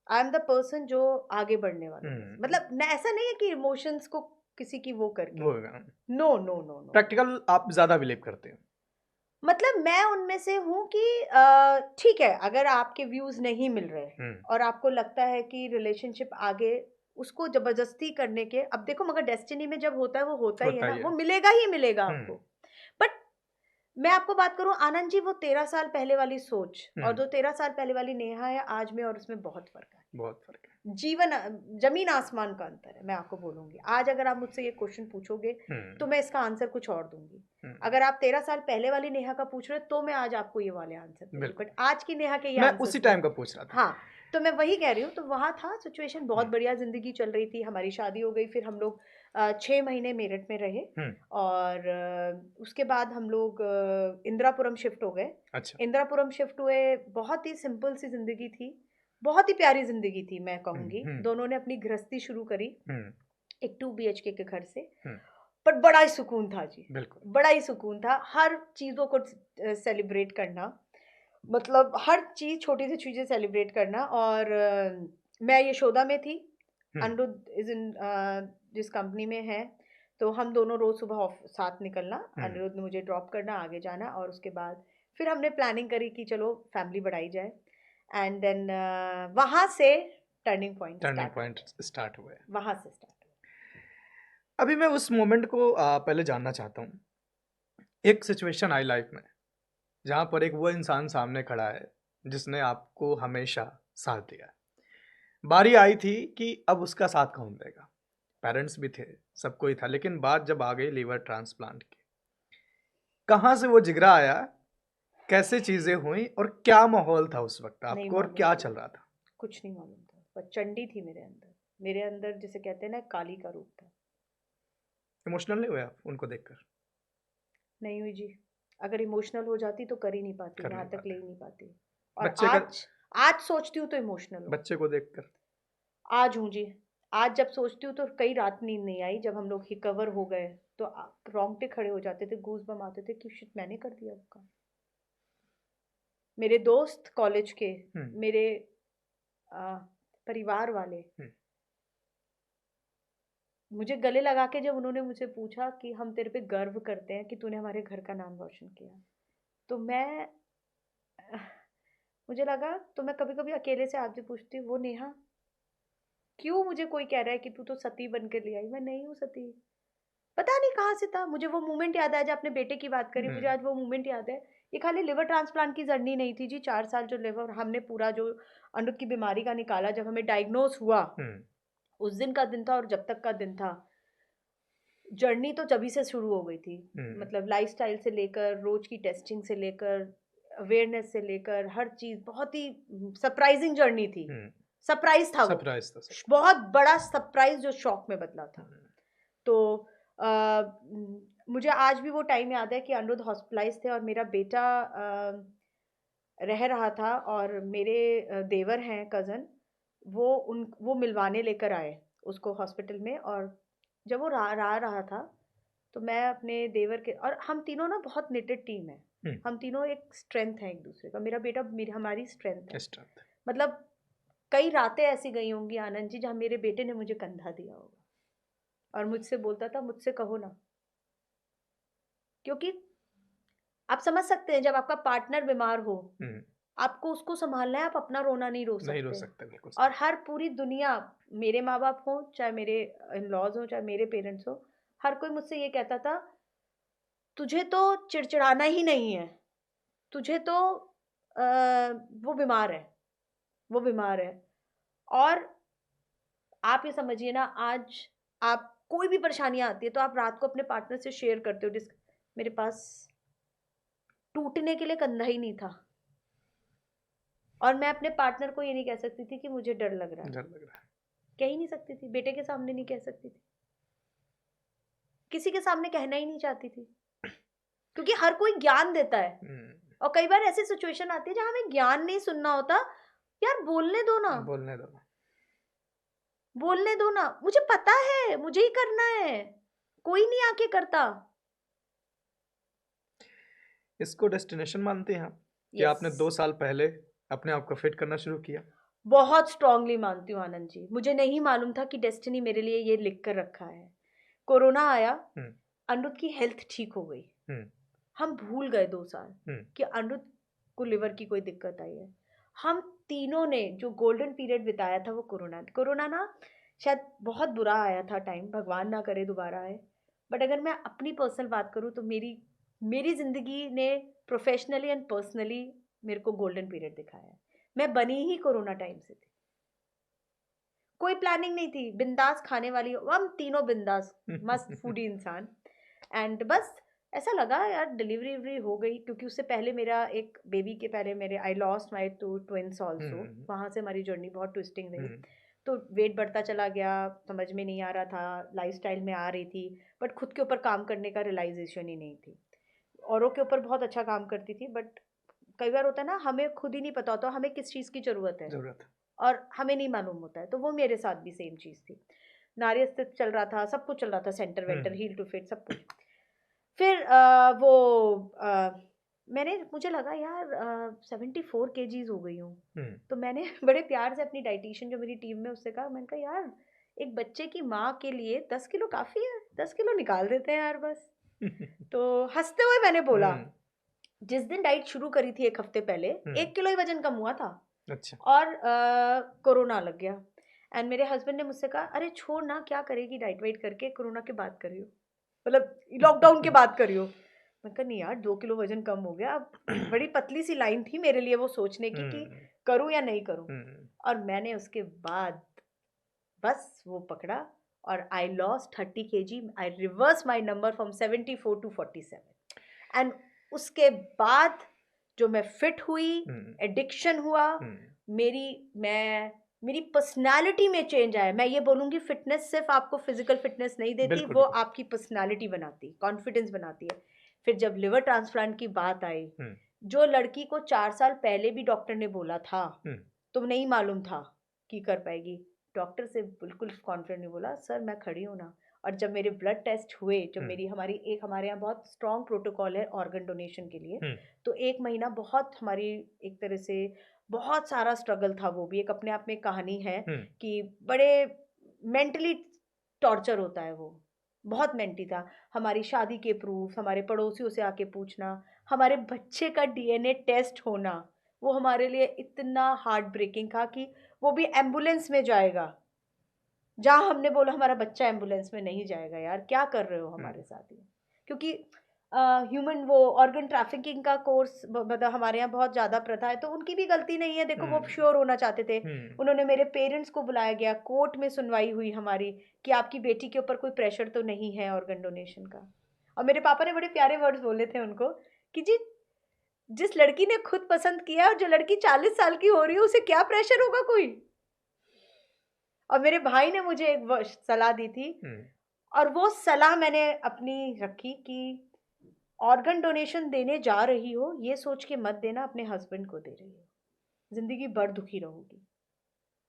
आई एम द पर्सन जो आगे बढ़ने वाला है। मतलब ऐसा नहीं है कि इमोशंस को किसी की वो करके, no no no no, practical आप ज्यादा बिलीव करते हैं। मतलब मैं उनमें से हूँ कि ठीक है, अगर आपके व्यूज नहीं मिल रहे और आपको लगता है कि रिलेशनशिप आगे, उसको जबरदस्ती करने के, अब देखो मगर डेस्टिनी में जब होता है वो होता ही है ना, वो मिलेगा ही मिलेगा आपको। बट मैं आपको बात करूं आनंद जी, वो 13 साल पहले वाली सोच और जो 13 साल पहले वाली नेहा है आज में, और उसमें बहुत फर्क है, बहुत फर्क है। जीवन जमीन आसमान का अंतर है। मैं आपको बोलूंगी, आज अगर आप मुझसे ये क्वेश्चन पूछोगे तो मैं इसका आंसर कुछ और दूंगी। अगर आप 13 साल पहले वाली नेहा का पूछ रहे हो तो मैं आज आपको ये वाले आंसर दूंगी, बट आज की नेहा के ये मैं उसी टाइम का पूछ रहा था। हाँ, तो मैं वही कह रही हूँ। तो वहाँ था सिचुएशन, बहुत बढ़िया जिंदगी चल रही थी, हमारी शादी हो गई, फिर हम लोग 6 महीने मेरठ में रहे और उसके बाद हम लोग इंदिरापुरम शिफ्ट हो गए। अच्छा। इंदिरापुरम शिफ्ट हुए, बहुत ही सिंपल सी जिंदगी थी, बहुत ही प्यारी जिंदगी थी मैं कहूंगी। दोनों ने अपनी गृहस्थी शुरू करी एक 2 BHK के घर से, पर बड़ा ही सुकून था जी, बिल्कुल बड़ा ही सुकून था। हर चीजों को सेलिब्रेट करना, मतलब हर चीज, छोटी सी चीजें सेलिब्रेट करना। और मैं यशोदा में थी, अनिरुद्ध इज इन जिस कंपनी में है, तो हम दोनों रोज सुबह साथ निकलना, अनिरुद्ध ने मुझे ड्रॉप करना, आगे जाना, और उसके बाद फिर हमने प्लानिंग करी कि चलो फैमिली बढ़ाई जाए। एंड देन वहां से टर्निंग पॉइंट स्टार्ट हुआ, वहां से स्टार्ट। अभी मैं उस मोमेंट को पहले जानना चाहता हूँ। एक सिचुएशन आई लाइफ में जहाँ पर एक वो इंसान सामने खड़ा है जिसने आपको हमेशा साथ दिया, बारी आई थी कि अब उसका साथ कौन देगा। पेरेंट्स भी थे, सब कोई था, लेकिन बात जब आ गई लीवर ट्रांसप्लांट की, कहाँ से वो जिगरा आया, कैसे चीजें हुई और क्या माहौल था उस वक्त आपको और क्या चल रहा था? कुछ नहीं मालूम था, पर चंडी थी मेरे अंदर जिसे कहते हैं ना, काली का रूप था। इमोशनल नहीं हुए आप उनको देखकर? नहीं हुई जी, अगर इमोशनल हो जाती तो कर ही नहीं पाती, यहाँ तक ले ही नहीं पाती। और आज सोचती हूँ तो इमोशनल हूँ। बच्चे को देखकर आज हूँ जी, आज जब सोचती हूँ तो कई रात नींद नहीं आई। जब हम लोग रिकवर हो गए तो रोंगटे खड़े हो जाते थे, गूज बम आते थे कि शिट मैंने कर दिया उसका। मेरे दोस्त कॉलेज के, मेरे परिवार वाले मुझे गले लगा के जब उन्होंने मुझे पूछा कि हम तेरे पे गर्व करते हैं कि तूने हमारे घर का नाम रोशन किया, तो मुझे लगा, तो मैं कभी कभी अकेले से आपसे पूछती हूँ, वो नेहा क्यों मुझे कोई कह रहा है कि तू तो सती बन के ले आई? मैं नहीं हूँ सती, पता नहीं कहाँ से था। मुझे वो मोमेंट याद आया, जब अपने बेटे की बात करी, मुझे आज वो मोमेंट याद है। ये खाली लिवर ट्रांसप्लांट की जर्नी नहीं थी जी, 4 साल जो लिवर हमने पूरा जो अनिरुद्ध की बीमारी का निकाला, जब हमें डायग्नोस हुआ उस दिन का दिन था, और जब तक का दिन था, जर्नी तो तभी से शुरू हो गई थी। मतलब लाइफस्टाइल से लेकर, रोज की टेस्टिंग से लेकर, अवेयरनेस से लेकर, हर चीज बहुत ही सरप्राइजिंग जर्नी थी। सरप्राइज था वो, बहुत बड़ा सरप्राइज जो शॉक में बदला था। तो मुझे आज भी वो टाइम याद है कि अनिरुद्ध हॉस्पिटलाइज थे और मेरा बेटा रह रहा था, और मेरे देवर हैं कज़न, वो मिलवाने लेकर आए उसको हॉस्पिटल में। और जब वो रहा था, तो मैं अपने देवर के, और हम तीनों ना बहुत निटेड टीम है, हम तीनों एक स्ट्रेंथ है एक दूसरे का। मेरा बेटा हमारी स्ट्रेंथ है। मतलब कई रातें ऐसी गई होंगी आनंद जी जहाँ मेरे बेटे ने मुझे कंधा दिया होगा और मुझसे बोलता था, मुझसे कहो ना। क्योंकि आप समझ सकते हैं, जब आपका पार्टनर बीमार हो, आपको उसको संभालना है, आप अपना रोना नहीं रो सकते। बिल्कुल। और हर पूरी दुनिया, मेरे माँ बाप हो, चाहे मेरे इन लॉज हो, चाहे मेरे पेरेंट्स हो, हर कोई मुझसे ये कहता था, तुझे तो चिड़चिड़ाना ही नहीं है, तुझे तो वो बीमार है, वो बीमार है। और आप ये समझिए ना, आज आप कोई भी परेशानी आती है तो आप रात को अपने पार्टनर से शेयर करते हो। मेरे पास टूटने के लिए कंधा ही नहीं था, और मैं अपने पार्टनर को ये नहीं कह सकती थी कि मुझे डर लग रहा है। कह ही नहीं सकती थी, बेटे के सामने नहीं कह सकती थी, किसी के सामने कहना ही नहीं चाहती थी, क्योंकि हर कोई ज्ञान देता है। और कई बार ऐसी सिचुएशन आती है जहां हमें ज्ञान नहीं सुनना होता, यार बोलने दो ना, बोलने दो ना, मुझे पता है, मुझे ही करना है, कोई नहीं आके करता। इसको डेस्टिनेशन मानते हैं आप? कि आपने 2 साल पहले अपने आप को फिट करना शुरू किया? बहुत स्ट्रांगली मानती हूँ आनंद जी। मुझे नहीं मालूम था कि डेस्टिनी मेरे लिए ये लिख कर रखा है। कोरोना आया, अनिरुद्ध की हेल्थ ठीक हो गई, हम भूल गए 2 साल कि अनिरुद्ध को लिवर की कोई दिक्कत आई है। हम तीनों ने जो गोल्डन पीरियड बिताया था वो कोरोना ना शायद बहुत बुरा आया था टाइम, भगवान ना करे दोबारा आए। बट अगर मैं अपनी पर्सनल बात करूँ तो मेरी ज़िंदगी ने प्रोफेशनली एंड पर्सनली मेरे को गोल्डन पीरियड दिखाया है। मैं बनी ही कोरोना टाइम से थी, कोई प्लानिंग नहीं थी, बिंदास खाने वाली, हम तीनों बिंदास मस्त फूडी इंसान। एंड बस ऐसा लगा यार डिलीवरी हो गई, क्योंकि उससे पहले मेरा एक बेबी के पहले मेरे I lost my 2 twins also. वहाँ से हमारी जर्नी बहुत ट्विस्टिंग रही। तो वेट बढ़ता चला गया, समझ में नहीं आ रहा था, लाइफस्टाइल में आ रही थी, बट खुद के ऊपर काम करने का रियलाइजेशन ही नहीं थी। औरों के ऊपर बहुत अच्छा काम करती थी, बट कई बार होता है ना, हमें खुद ही नहीं पता होता हमें किस चीज़ की ज़रूरत है, और हमें नहीं मालूम होता है। तो वो मेरे साथ भी सेम चीज़ थी। नारी अस्तित्व चल रहा था, सब कुछ चल रहा था, सेंटर वेंटर हील टू फिट सब कुछ। फिर मुझे लगा यार 74 kgs हो गई हूँ। तो मैंने बड़े प्यार से अपनी डाइटिशियन जो मेरी टीम में, उससे कहा, मैंने कहा यार एक बच्चे की माँ के लिए 10 किलो काफ़ी है, 10 किलो निकाल देते हैं यार बस। तो हंसते हुए मैंने बोला, जिस दिन डाइट शुरू करी थी 1 हफ्ते पहले 1 किलो ही वजन कम हुआ था। अच्छा। और कोरोना लग गया, एंड मेरे हस्बैंड ने मुझसे कहा, अरे छोड़ ना, क्या करेगी डाइट वाइट करके, कोरोना के बाद करियो, मतलब लॉकडाउन के बाद करियो। मैं कहा नहीं यार, 2 किलो वजन कम हो गया। अब बड़ी पतली सी लाइन थी मेरे लिए वो सोचने की कि करूं या नहीं करूं। और मैंने उसके बाद बस वो पकड़ा, और I lost 30 kg। I reverse my number from 74 to 47। And उसके बाद जो मैं फिट हुई, एडिक्शन हुआ, मेरी पर्सनालिटी में चेंज आया। मैं ये बोलूँगी, फिटनेस सिर्फ आपको फिजिकल फिटनेस नहीं देती, वो आपकी पर्सनालिटी बनाती, कॉन्फिडेंस बनाती है। फिर जब लिवर ट्रांसप्लांट की बात आई, जो लड़की को 4 साल पहले भी डॉक्टर ने बोला था, तो नहीं मालूम था कि कर पाएगी, डॉक्टर से बिल्कुल कॉन्फिडेंट नहीं बोला, सर मैं खड़ी हूँ ना। और जब मेरे ब्लड टेस्ट हुए, जो हमारे यहाँ बहुत स्ट्रॉन्ग प्रोटोकॉल है ऑर्गन डोनेशन के लिए, तो 1 महीना बहुत हमारी एक तरह से बहुत सारा स्ट्रगल था। वो भी एक अपने आप में कहानी है कि बड़े मेंटली टॉर्चर होता है, वो बहुत मेंटली था। हमारी शादी के प्रूफ, हमारे पड़ोसियों से आके पूछना, हमारे बच्चे का डीएनए टेस्ट होना, वो हमारे लिए इतना हार्ट ब्रेकिंग था कि वो भी एम्बुलेंस में जाएगा, जहाँ हमने बोला हमारा बच्चा एम्बुलेंस में नहीं जाएगा, यार क्या कर रहे हो हमारे साथ ही। क्योंकि ह्यूमन वो ऑर्गन ट्रैफिकिंग का कोर्स मतलब हमारे यहाँ बहुत ज़्यादा प्रथा है, तो उनकी भी गलती नहीं है। देखो वो श्योर होना चाहते थे, उन्होंने मेरे पेरेंट्स को बुलाया गया, कोर्ट में सुनवाई हुई हमारी कि आपकी बेटी के ऊपर कोई प्रेशर तो नहीं है ऑर्गन डोनेशन का। और मेरे पापा ने बड़े प्यारे वर्ड्स बोले थे उनको कि जी, जिस लड़की ने खुद पसंद किया और जो लड़की 40 साल की हो रही है, उसे क्या प्रेशर होगा कोई। और मेरे भाई ने मुझे एक सलाह दी थी, और वो सलाह मैंने अपनी रखी कि ऑर्गन डोनेशन देने जा रही हो ये सोच के मत देना अपने हस्बैंड को दे रही हो, जिंदगी भर दुखी रहोगी।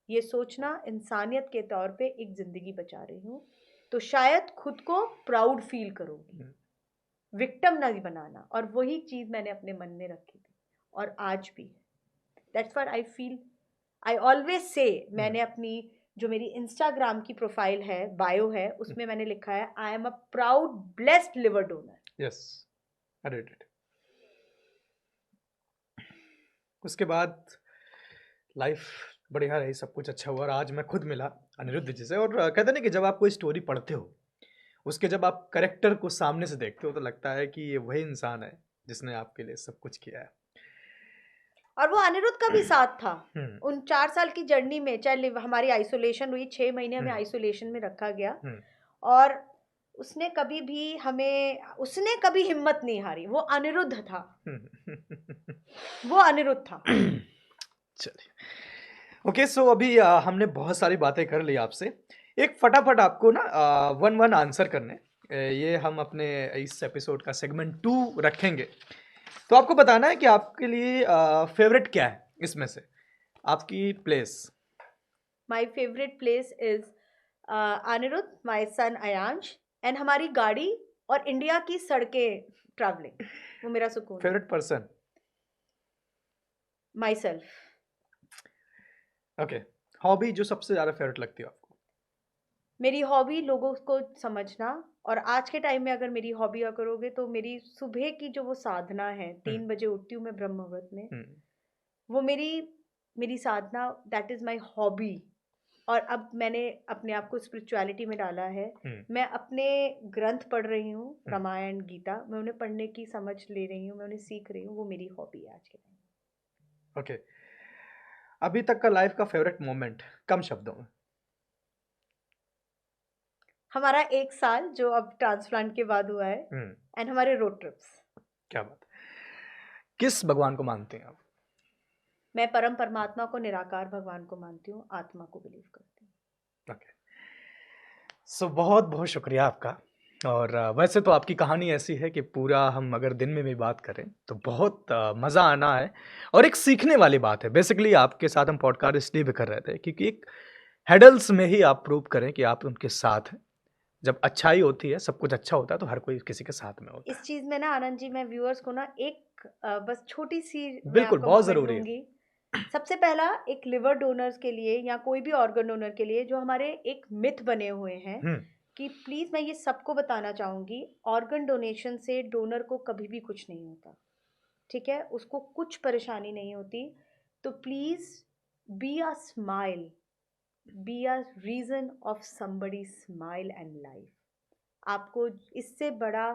ये सोचना इंसानियत के तौर पे एक जिंदगी बचा रही हूँ तो शायद खुद को प्राउड फील करोगी, विक्टिम ना बनाना। और वही चीज मैंने अपने मन में रखी थी और आज भी। That's what I feel, I always say. मैंने अपनी जो मेरी इंस्टाग्राम की प्रोफाइल है, बायो है, उसमें मैंने लिखा है I am a proud blessed liver donor. Yes, I did it. उसके बाद लाइफ बढ़िया रही, सब कुछ अच्छा हुआ और आज मैं खुद मिला अनिरुद्ध जी से। और कहते हैं ना कि जब आप कोई स्टोरी पढ़ते हो, उसके जब आप करेक्टर को सामने से देखते हो तो लगता है कि ये वही इंसान है जिसने आपके लिए सब कुछ किया है। और वो अनिरुद्ध का भी साथ था उन 4 साल की जर्नी में। चाहे हमारी आइसोलेशन हुई, 6 महीने हमें आइसोलेशन में रखा गया और उसने कभी भी उसने कभी हिम्मत नहीं हारी। वो अनिरुद्ध था, वो अनिरुद्ध था। चलिए, ओके, सो अभी हमने बहुत सारी बातें कर ली आपसे। एक फटाफट आपको ना 1-1 आंसर करने, ये हम अपने इस एपिसोड का सेगमेंट 2 रखेंगे। तो आपको बताना है कि आपके लिए फेवरेट क्या है इसमें से, आपकी place. My favourite place is Aniruddh, my son Ayansh, and हमारी गाड़ी और इंडिया की सड़कें ट्रैवलिंग, वो मेरा सुकून। Favourite person? My self. Okay, hobby जो सबसे ज्यादा फेवरेट लगती है आपको? मेरी हॉबी लोगों को समझना। और आज के टाइम में अगर मेरी हॉबी करोगे तो मेरी सुबह की जो वो साधना है, 3 बजे उठती हूँ मैं ब्रह्म मुहूर्त में, वो मेरी साधना, दैट इज माय हॉबी। और अब मैंने अपने आप को स्पिरिचुअलिटी में डाला है। मैं अपने ग्रंथ पढ़ रही हूँ, रामायण गीता, मैं उन्हें पढ़ने की समझ ले रही हूँ, मैं उन्हें सीख रही हूँ। वो मेरी हॉबी है आज के टाइम। ओके, अभी तक का लाइफ का फेवरेट मोमेंट कम शब्दों में? हमारा 1 साल जो अब ट्रांसप्लांट के बाद हुआ है, एंड हमारे रोड ट्रिप्स। क्या बात। किस भगवान को मानते हैं आप? मैं परम परमात्मा को, निराकार भगवान को मानती हूँ, आत्मा को बिलीव करती हूँ। ओके, सो बहुत बहुत शुक्रिया आपका। और वैसे तो आपकी कहानी ऐसी है कि पूरा हम अगर दिन में भी बात करें तो बहुत मज़ा आना है और एक सीखने वाली बात है। बेसिकली आपके साथ हम पॉडकास्ट इसलिए भी कर रहे थे क्योंकि एक हेडल्स में ही आप प्रूव करें कि आप उनके साथ हैं। जब अच्छाई होती है, सब कुछ अच्छा होता है, तो हर कोई किसी के साथ में होता है। इस चीज़ में ना आनंद जी, मैं व्यूअर्स को ना एक बस छोटी सी, बिल्कुल, बहुत ज़रूरी है। सबसे पहला, एक लिवर डोनर्स के लिए या कोई भी ऑर्गन डोनर के लिए जो हमारे एक मिथ बने हुए हैं कि प्लीज़, मैं ये सबको बताना चाहूँगी, ऑर्गन डोनेशन से डोनर को कभी भी कुछ नहीं होता, ठीक है? उसको कुछ परेशानी नहीं होती। तो please be a smile, be a reason of somebody smile and life. आपको इससे बड़ा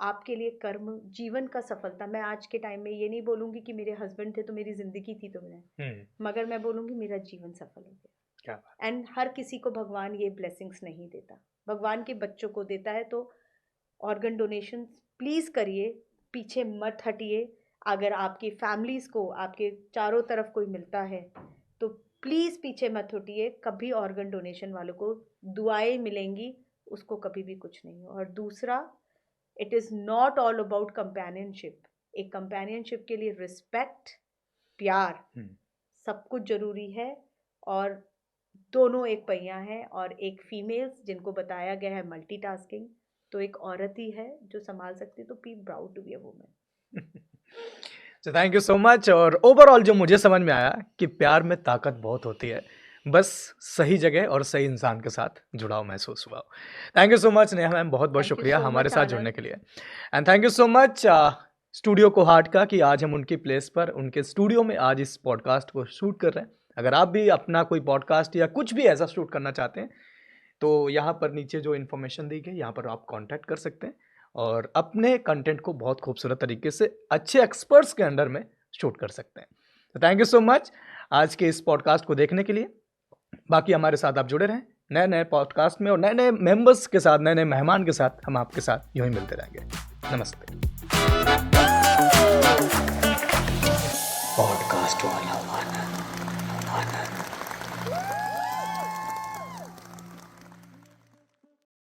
आपके लिए कर्म, जीवन का सफलता, मैं आज के टाइम में ये नहीं बोलूँगी कि मेरे हस्बैंड थे तो मेरी ज़िंदगी थी तो मैं, मगर मैं बोलूँगी मेरा जीवन सफल हो गया। एंड हर किसी को भगवान ये ब्लेसिंग्स नहीं देता, भगवान के बच्चों को देता है। तो ऑर्गन डोनेशन प्लीज़ करिए, पीछे मत हटिए। अगर आपकी फैमिलीज़ को आपके चारों तरफ कोई मिलता है तो प्लीज़ पीछे मत हटिए। कभी ऑर्गन डोनेशन वालों को दुआएं मिलेंगी, उसको कभी भी कुछ नहीं हो। और दूसरा, it is not all about companionship. एक कंपेनियनशिप के लिए रिस्पेक्ट, प्यार, सब कुछ ज़रूरी है। और दोनों एक पहिया है। और एक फीमेल्स जिनको बताया गया है मल्टीटास्किंग, तो एक औरत ही है जो संभाल सकती है। तो be proud to be a woman. तो थैंक यू सो मच। और ओवरऑल जो मुझे समझ में आया कि प्यार में ताकत बहुत होती है, बस सही जगह और सही इंसान के साथ जुड़ाव महसूस हुआ। Thank you so much Neha ma'am, बहुत बहुत शुक्रिया हमारे साथ जुड़ने के लिए। And thank you so much studio Kohat का कि आज हम उनकी प्लेस पर, उनके स्टूडियो में आज इस पॉडकास्ट को शूट कर रहे हैं। अगर आप भी अपना कोई पॉडकास्ट या कुछ भी ऐसा शूट करना चाहते हैं तो यहाँ पर नीचे जो इन्फॉर्मेशन दी गई, यहाँ पर आप कॉन्टैक्ट कर सकते हैं और अपने कंटेंट को बहुत खूबसूरत तरीके से अच्छे एक्सपर्ट्स के अंडर में शूट कर सकते हैं। तो थैंक यू सो मच आज के इस पॉडकास्ट को देखने के लिए। बाकी हमारे साथ आप जुड़े रहें नए नए पॉडकास्ट में और नए नए मेंबर्स के साथ, नए नए मेहमान के साथ हम आपके साथ यूं ही मिलते रहेंगे। नमस्ते।